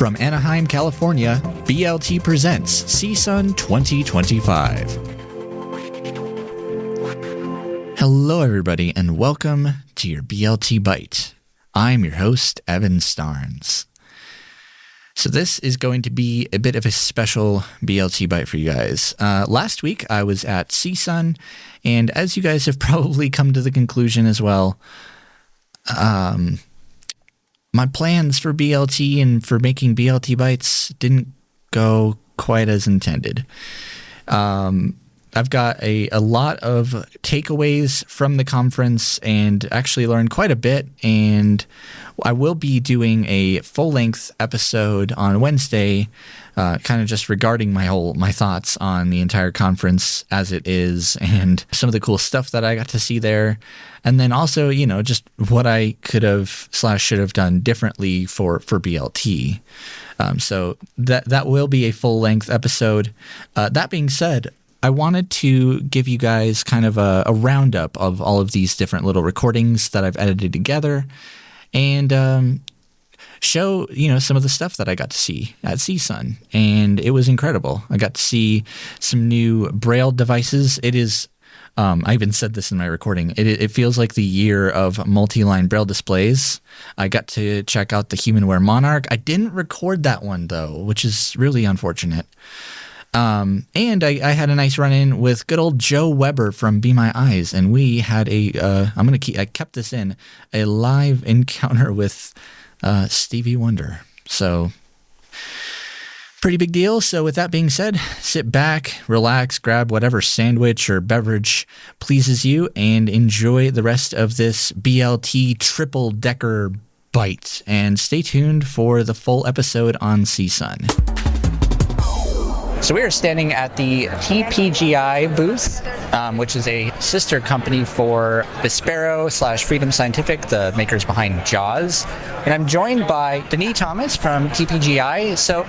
From Anaheim, California, BLT presents CSUN 2025. Hello, everybody, and welcome to your BLT Bite. I'm your host, Evan Starnes. So this is going to be a bit of a special BLT Bite for you guys. Last week, I was at CSUN, and as you guys have probably come to the conclusion as well, my plans for BLT and for making BLT Bites didn't go quite as intended. I've got a lot of takeaways from the conference and actually learned quite a bit, and I will be doing a full-length episode on Wednesday, kind of just regarding my thoughts on the entire conference as it is and some of the cool stuff that I got to see there. And then also, just what I could have / should have done differently for BLT. So that will be a full-length episode. That being said, I wanted to give you guys kind of a roundup of all of these different little recordings that I've edited together and show, some of the stuff that I got to see at CSUN. And it was incredible. I got to see some new Braille devices. It is... I even said this in my recording. It feels like the year of multi-line Braille displays. I got to check out the Humanware Monarch. I didn't record that one, though, which is really unfortunate. And I had a nice run-in with good old Joe Weber from Be My Eyes, and we had I kept this in, a live encounter with Stevie Wonder. So... pretty big deal. So with that being said, sit back, relax, grab whatever sandwich or beverage pleases you, and enjoy the rest of this BLT triple decker bite. And stay tuned for the full episode on CSUN. So we are standing at the TPGI booth, which is a sister company for Vispero / Freedom Scientific, the makers behind JAWS. And I'm joined by Denise Thomas from TPGI. So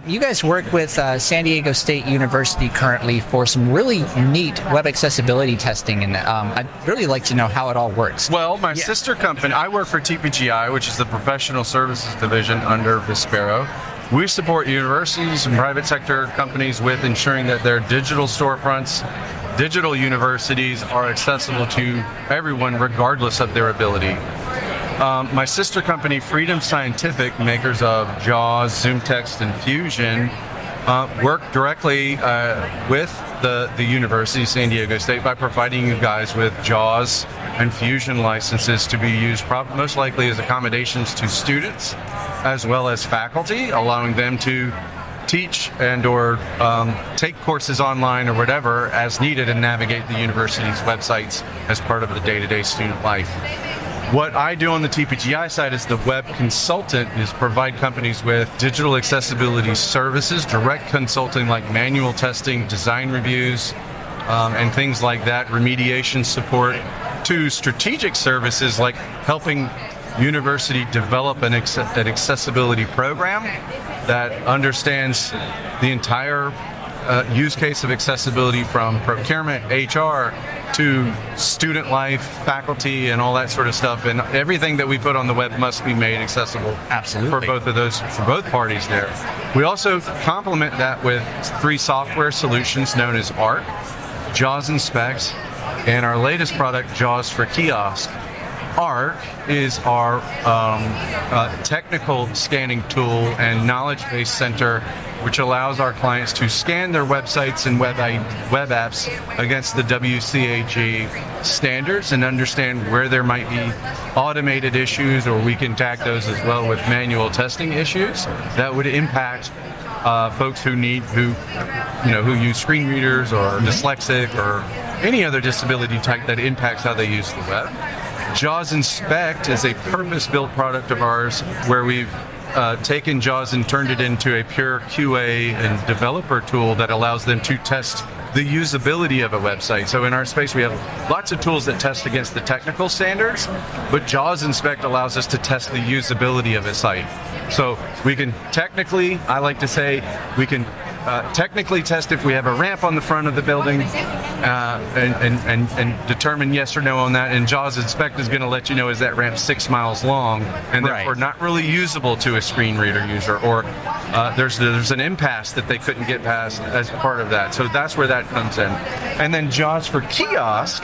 you guys work with San Diego State University currently for some really neat web accessibility testing, and I'd really like to know how it all works. Well, my sister company, I work for TPGI, which is the professional services division under Vispero. We support universities and private sector companies with ensuring that their digital storefronts, digital universities are accessible to everyone regardless of their ability. My sister company, Freedom Scientific, makers of JAWS, ZoomText, and Fusion, work directly with the University of San Diego State by providing you guys with JAWS and Fusion licenses to be used most likely as accommodations to students as well as faculty, allowing them to teach and or take courses online or whatever as needed and navigate the university's websites as part of the day-to-day student life. What I do on the TPGI side as the web consultant is provide companies with digital accessibility services, direct consulting like manual testing, design reviews, and things like that, remediation support, to strategic services like helping university develop an accessibility program that understands the entire use case of accessibility from procurement, HR, to student life, faculty, and all that sort of stuff. And everything that we put on the web must be made accessible. Absolutely. For both parties there. We also complement that with 3 software solutions known as ARC, JAWS Inspect, and our latest product, JAWS for Kiosk. ARC is our technical scanning tool and knowledge base center, which allows our clients to scan their websites and web apps against the WCAG standards and understand where there might be automated issues, or we can tag those as well with manual testing issues that would impact folks who use screen readers or dyslexic or any other disability type that impacts how they use the web. JAWS Inspect is a purpose-built product of ours where we've taken JAWS and turned it into a pure QA and developer tool that allows them to test the usability of a website. So in our space, we have lots of tools that test against the technical standards, but JAWS Inspect allows us to test the usability of a site. So we can technically, I like to say, we can technically test if we have a ramp on the front of the building, and determine yes or no on that. And JAWS Inspect is going to let you know, is that ramp 6 miles long and therefore not really usable to a screen reader user, or there's an impasse that they couldn't get past as part of that. So that's where that comes in. And then JAWS for kiosk,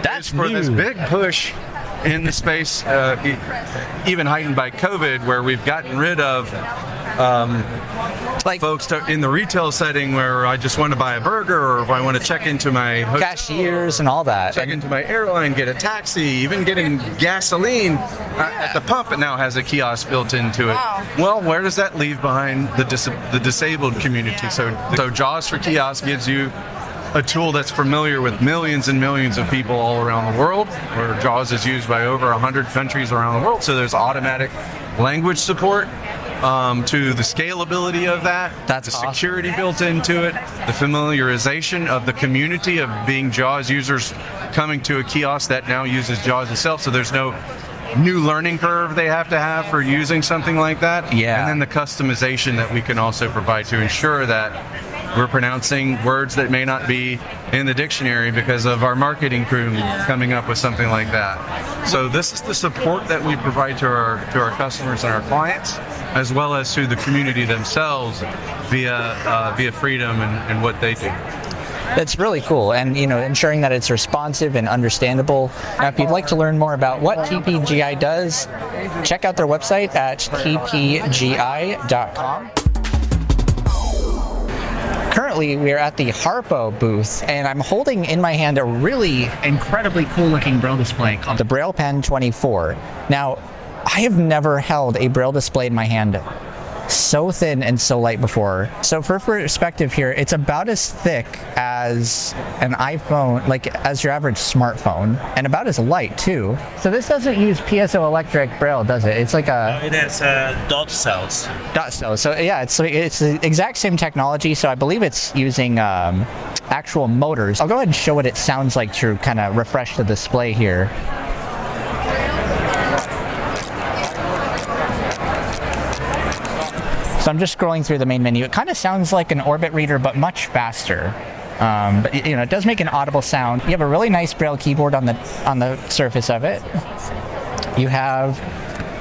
that's for this big push in the space, even heightened by COVID, where we've gotten rid of folks in the retail setting where I just want to buy a burger, or if I want to check into my hotel, cashiers and all that. Check into my airline, get a taxi, even getting gasoline at the pump. It now has a kiosk built into it. Wow. Well, where does that leave behind the disabled community? So JAWS for kiosk gives you a tool that's familiar with millions and millions of people all around the world, where JAWS is used by over 100 countries around the world. So there's automatic language support to the scalability of that. That's the awesome. Security built into it, the familiarization of the community of being JAWS users coming to a kiosk that now uses JAWS itself. So there's no new learning curve they have to have for using something like that. Yeah. And then the customization that we can also provide to ensure that we're pronouncing words that may not be in the dictionary because of our marketing crew coming up with something like that. So this is the support that we provide to our customers and our clients, as well as to the community themselves via Freedom and what they do. That's really cool, and ensuring that it's responsive and understandable. Now, if you'd like to learn more about what TPGI does, check out their website at tpgi.com. Currently, we are at the Harpo booth, and I'm holding in my hand a really incredibly cool-looking Braille display called the Braille Pen 24. Now, I have never held a Braille display in my hand so thin and so light before. So for perspective here, it's about as thick as an iPhone, like as your average smartphone, and about as light too. So this doesn't use piezoelectric Braille, does it? It's like It has dot cells. dot cells. So yeah, it's the exact same technology. So I believe it's using actual motors. I'll go ahead and show what it sounds like to kind of refresh the display here. So I'm just scrolling through the main menu. It kind of sounds like an Orbit reader, but much faster. But it does make an audible sound. You have a really nice Braille keyboard on the surface of it. You have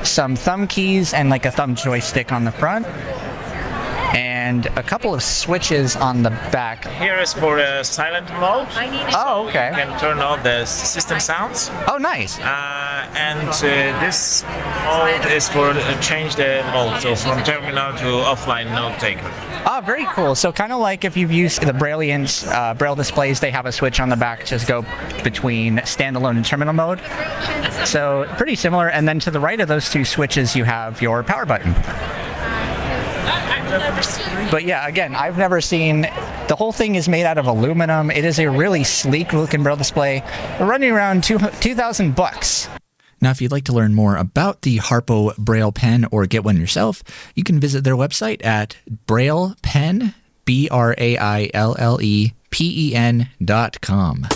some thumb keys and like a thumb joystick on the front, and a couple of switches on the back. Here is for the silent mode. Oh, okay. You can turn off the system sounds. Oh, nice. And this mode is for change the mode, so from terminal to offline note taker. Oh, very cool. So kind of like if you've used the Brailliant Braille displays, they have a switch on the back to go between standalone and terminal mode. So pretty similar. And then to the right of those two switches, you have your power button. But yeah, again, I've never seen, the whole thing is made out of aluminum. It is a really sleek looking Braille display, running around $2,000. Now, if you'd like to learn more about the Harpo Braille Pen or get one yourself, you can visit their website at braillepen, BRAILLEPEN.com.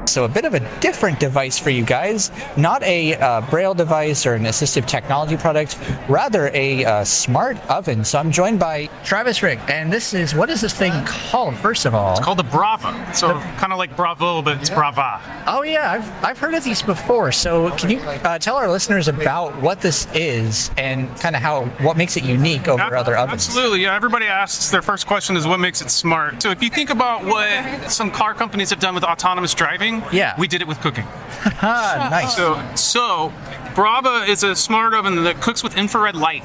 So a bit of a different device for you guys, not a Braille device or an assistive technology product, rather a smart oven. So I'm joined by Travis Rick, and what is this thing called, first of all? It's called the Brava. So kind of like Bravo, but it's Brava. Oh yeah, I've heard of these before. So can you tell our listeners about what this is and kind of what makes it unique over other ovens? Absolutely, yeah. Everybody asks, their first question is what makes it smart. So if you think about what some car companies have done with autonomous driving, yeah, we did it with cooking. Nice. So Brava is a smart oven that cooks with infrared light.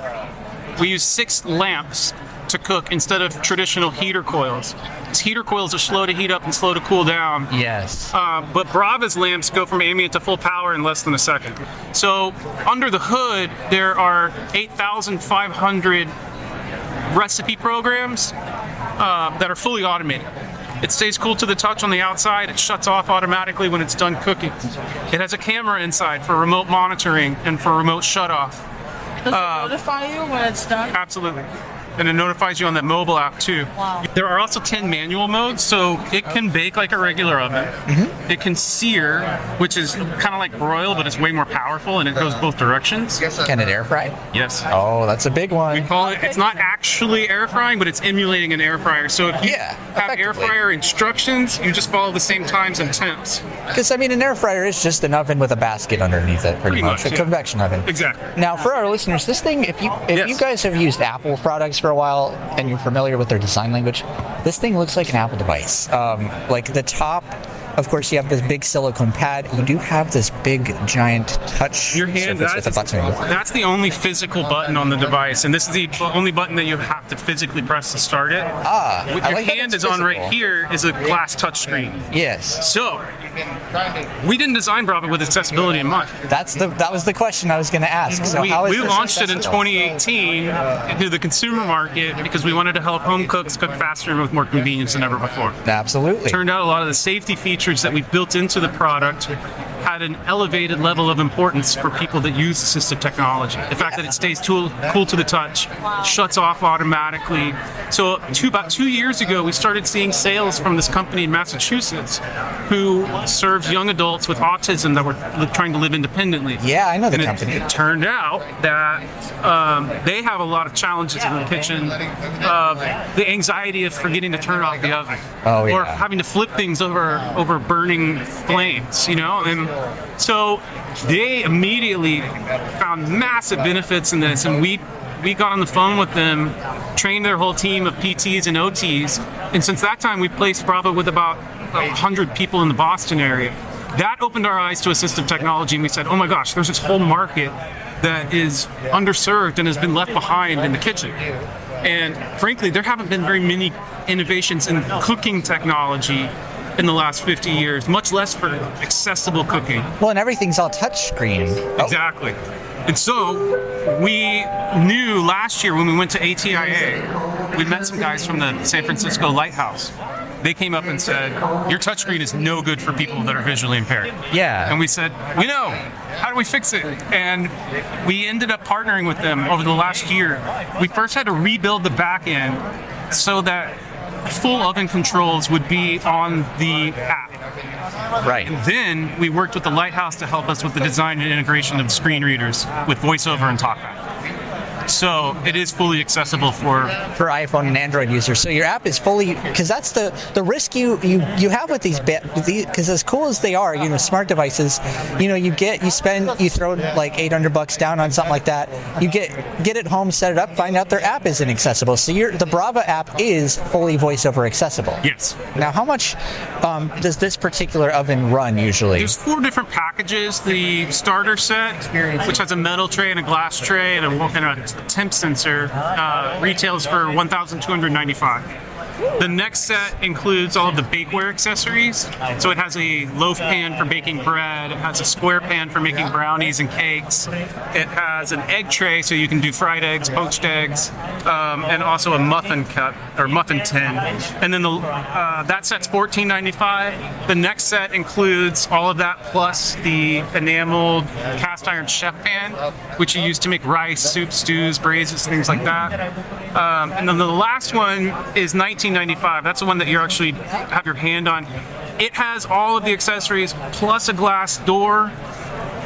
We use 6 lamps to cook instead of traditional heater coils. These heater coils are slow to heat up and slow to cool down. Yes. But Brava's lamps go from ambient to full power in less than a second. So under the hood, there are 8,500 recipe programs that are fully automated. It stays cool to the touch on the outside. It shuts off automatically when it's done cooking. It has a camera inside for remote monitoring and for remote shut-off. Does it notify you when it's done? Absolutely. and it notifies you on that mobile app too. Wow. There are also 10 manual modes, so it can bake like a regular oven. It can sear, which is kind of like broil, but it's way more powerful, and it goes both directions. Can it air fry? Yes. Oh, that's a big one. Call it, it's not actually air frying, but it's emulating an air fryer. So if you have air fryer instructions, you just follow the same times and temps. Because, I mean, an air fryer is just an oven with a basket underneath it, pretty much. A convection oven. Exactly. Now, for our listeners, this thing, if you guys have used Apple products for a while and you're familiar with their design language, this thing looks like an Apple device. Like the top, of course, you have this big silicone pad. You do have this big, giant touch Your hand, surface with a button. that's the only physical button on the device, and this is the only button that you have to physically press to start it. What your hand is on right here is a glass touch screen. Yes. So, we didn't design Brava with accessibility in mind. That was the question I was going to ask. So we how is this launched it in accessible? 2018 into the consumer market because we wanted to help home cooks cook faster and with more convenience than ever before. Absolutely. Turned out a lot of the safety features that we built into the product had an elevated level of importance for people that use assistive technology. The fact that it stays cool to the touch, shuts off automatically. So about 2 years ago, we started seeing sales from this company in Massachusetts who serves young adults with autism that were trying to live independently. Yeah, I know the And company. It turned out that they have a lot of challenges in the kitchen of the anxiety of forgetting to turn off the oven. Oh, yeah. Or having to flip things over burning flames, you know? And so they immediately found massive benefits in this, and we got on the phone with them, trained their whole team of PTs and OTs, and since that time we placed Brava with about 100 people in the Boston area. That opened our eyes to assistive technology, and we said, oh my gosh, there's this whole market that is underserved and has been left behind in the kitchen. And frankly, there haven't been very many innovations in cooking technology in the last 50 years, much less for accessible cooking. Well, and everything's all touch screen. Exactly. And so we knew last year when we went to ATIA, we met some guys from the San Francisco Lighthouse. They came up and said, your touchscreen is no good for people that are visually impaired. Yeah. And we said, we know. How do we fix it? And we ended up partnering with them over the last year. We first had to rebuild the back end so that full oven controls would be on the app. Right. And then we worked with the Lighthouse to help us with the design and integration of screen readers with VoiceOver and TalkBack. So it is fully accessible for iPhone and Android users. So your app is fully, because that's the risk you have with these, because as cool as they are, smart devices, you throw like $800 down on something like that. You get it home, set it up, find out their app isn't accessible. So the Brava app is fully VoiceOver accessible. Yes. Now, how much does this particular oven run usually? There's 4 different packages. The starter set, which has a metal tray and a glass tray and a temp sensor, retails for $1,295. The next set includes all of the bakeware accessories. So it has a loaf pan for baking bread. It has a square pan for making brownies and cakes. It has an egg tray so you can do fried eggs, poached eggs, and also a muffin cup or muffin tin. And then that set's $14.95. The next set includes all of that plus the enameled cast iron chef pan, which you use to make rice, soup, stews, braises, things like that. And then the last one is $19.95. That's the one that you actually have your hand on. It has all of the accessories plus a glass door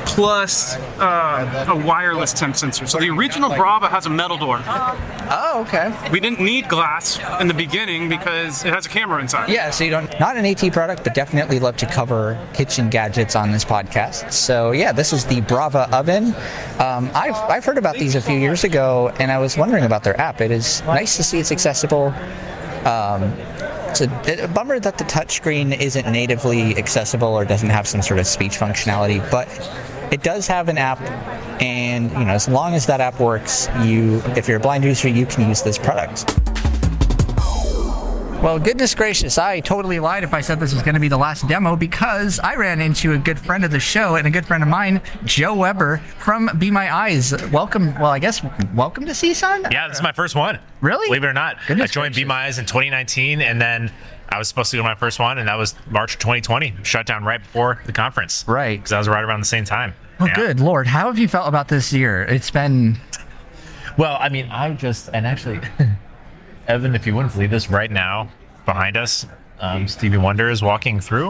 plus a wireless temp sensor. So the original Brava has a metal door. Oh, okay. We didn't need glass in the beginning because it has a camera inside. Yeah, so not an AT product, but definitely love to cover kitchen gadgets on this podcast. So yeah, this is the Brava oven. I've heard about these a few years ago, and I was wondering about their app. It is nice to see it's accessible. It's a bummer that the touchscreen isn't natively accessible or doesn't have some sort of speech functionality, but it does have an app, and as long as that app works, if you're a blind user, you can use this product. Well, goodness gracious, I totally lied if I said this was going to be the last demo, because I ran into a good friend of the show and a good friend of mine, Joe Weber from Be My Eyes. Welcome to CSUN? Yeah, this is my first one. Really? Believe it or not. Goodness I joined gracious. Be My Eyes in 2019, and then I was supposed to go to my first one, and that was March of 2020. Shut down right before the conference. Right. Because I was right around the same time. Oh, yeah. Good Lord. How have you felt about this year? It's been... Well, I mean, actually, Evan, if you wouldn't believe this, right now behind us, Stevie Wonder is walking through,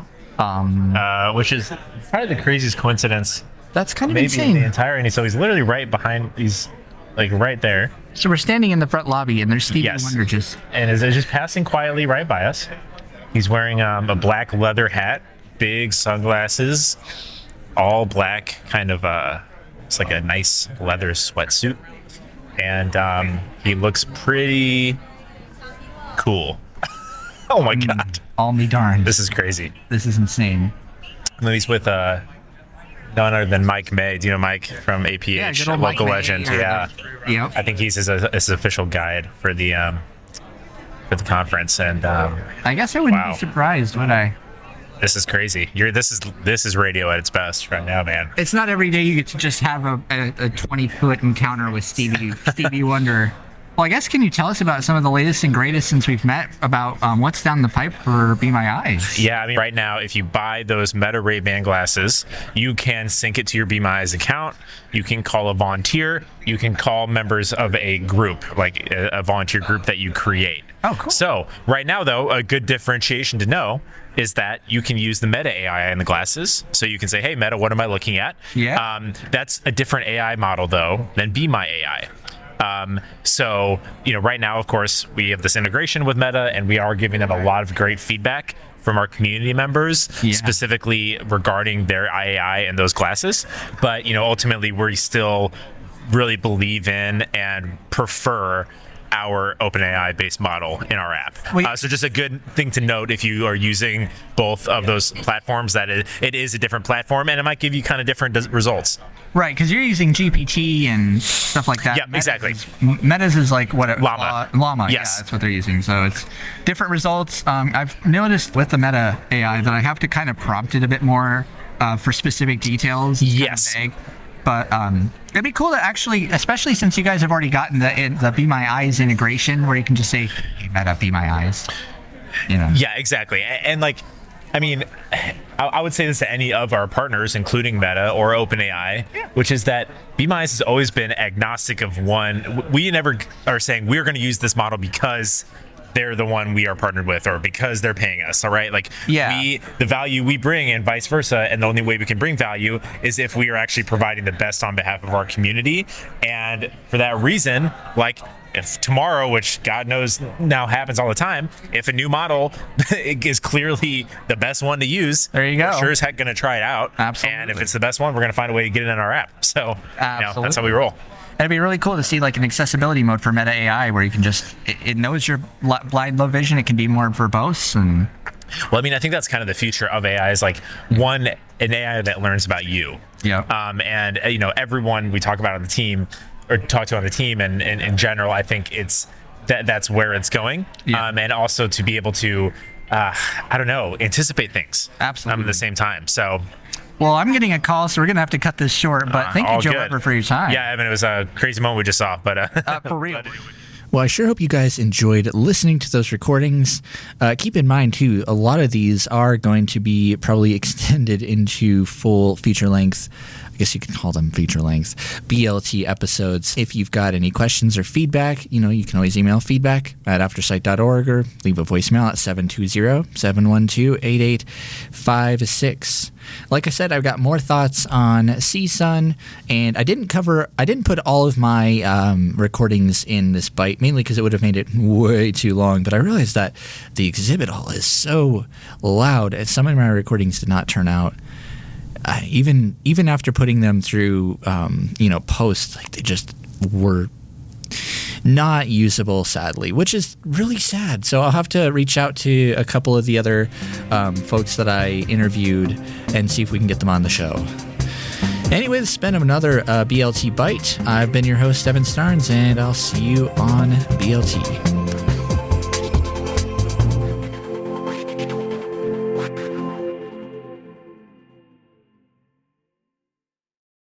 which is probably the craziest coincidence. That's kind of Maybe insane. in the entire. So he's literally right behind. He's like right there. So we're standing in the front lobby, and there's Stevie Yes. Wonder just. And is just passing quietly right by us. He's wearing a black leather hat, big sunglasses, all black, kind of it's like a nice leather sweatsuit, and he looks pretty cool. Oh my god, All me darned. this is crazy. This is insane. And then he's with none other than Mike May. Do you know Mike from APH, good a old Mike local May, legend? or Yeah, Yep. I think he's his official guide for the conference, and I guess I wouldn't Wow. be surprised, would I? this is crazy. This is radio at its best right now, man. It's not every day you get to just have a 20-foot encounter with Stevie Wonder. Well, I guess, can you tell us about some of the latest and greatest since we've met about what's down the pipe for Be My Eyes? Yeah, I mean, right now, if you buy those Meta Ray-Ban glasses, you can sync it to your Be My Eyes account. You can call a volunteer. You can call members of a group, like a volunteer group that you create. Oh, cool. So right now, though, a good differentiation to know is that you can use the Meta AI in the glasses. So you can say, hey, Meta, what am I looking at? Yeah. That's a different AI model, though, than Be My AI. So, right now, of course, we have this integration with Meta, and we are giving them a lot of great feedback from our community members, specifically regarding their AI and those glasses. But, ultimately, we still really believe in and prefer our OpenAI based model in our app. So just a good thing to note if you are using both of those platforms, that it is a different platform, and it might give you kind of different results. Right, because you're using GPT and stuff like that. Yeah, exactly. Meta's is like what? Llama. Llama, Yes. yeah, that's what they're using. So it's different results. I've noticed with the Meta AI that I have to kind of prompt it a bit more for specific details. It's kind of Yes. vague. But it'd be cool to actually, especially since you guys have already gotten the Be My Eyes integration, where you can just say, hey, Meta, Be My Eyes. Yeah, exactly. And I would say this to any of our partners, including Meta or OpenAI, which is that Be My Eyes has always been agnostic of one. We never are saying we're going to use this model because they're the one we are partnered with, or because they're paying us. All right, the value we bring, and vice versa, and the only way we can bring value is if we are actually providing the best on behalf of our community. And for that reason, if tomorrow, which God knows now happens all the time, if a new model is clearly the best one to use, there you go. We're sure as heck going to try it out. Absolutely. And if it's the best one, we're going to find a way to get it in our app. So that's how we roll. It'd be really cool to see an accessibility mode for Meta AI where you can just, it knows your blind, low vision. It can be more verbose. And well, I mean, I think that's kind of the future of AI is an AI that learns about you. Yeah. And everyone we talk about on the team, or talk to on the team, and in general, I think that's where it's going. Yeah. And also to be able to, anticipate things. Absolutely. At the same time. So. Well, I'm getting a call, so we're going to have to cut this short, but thank you, Joe Weber, for your time. Yeah, I mean, it was a crazy moment we just saw, but for real. Well, I sure hope you guys enjoyed listening to those recordings. Keep in mind, too, a lot of these are going to be probably extended into full feature-length, I guess you can call them feature-length, BLT episodes. If you've got any questions or feedback, you can always email feedback@aftersight.org or leave a voicemail at 720-712-8856. Like I said, I've got more thoughts on CSUN, and I didn't put all of my recordings in this bite, mainly because it would have made it way too long, but I realized that the exhibit hall is so loud, and some of my recordings did not turn out. Even after putting them through, post, they just were not usable, sadly, which is really sad. So I'll have to reach out to a couple of the other folks that I interviewed and see if we can get them on the show. Anyway, this has been another BLT Bite. I've been your host, Evan Starnes, and I'll see you on BLT.